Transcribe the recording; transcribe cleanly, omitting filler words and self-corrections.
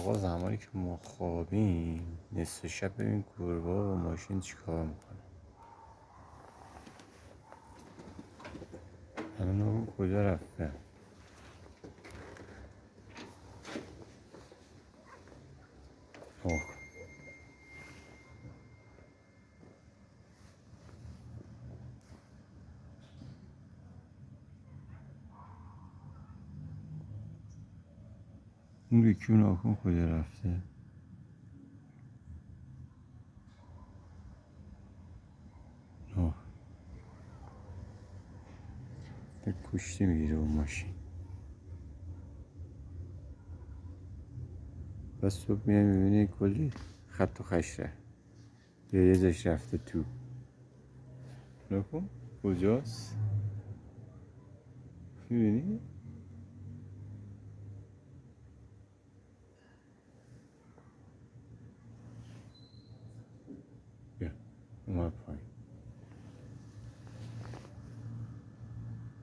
آقا زمانی که ما خوابیم نصف شب ببین گربه با ماشین چیکار میکنه. الان اون کجا رفته؟ اوه اون یکی اون آکن کجا رفته؟ اوه کشتی میگیره اون ماشین. بس صبح میای میبینی کلی خط و خشره ریزش رفته تو. نکن کجاست؟ میبینی؟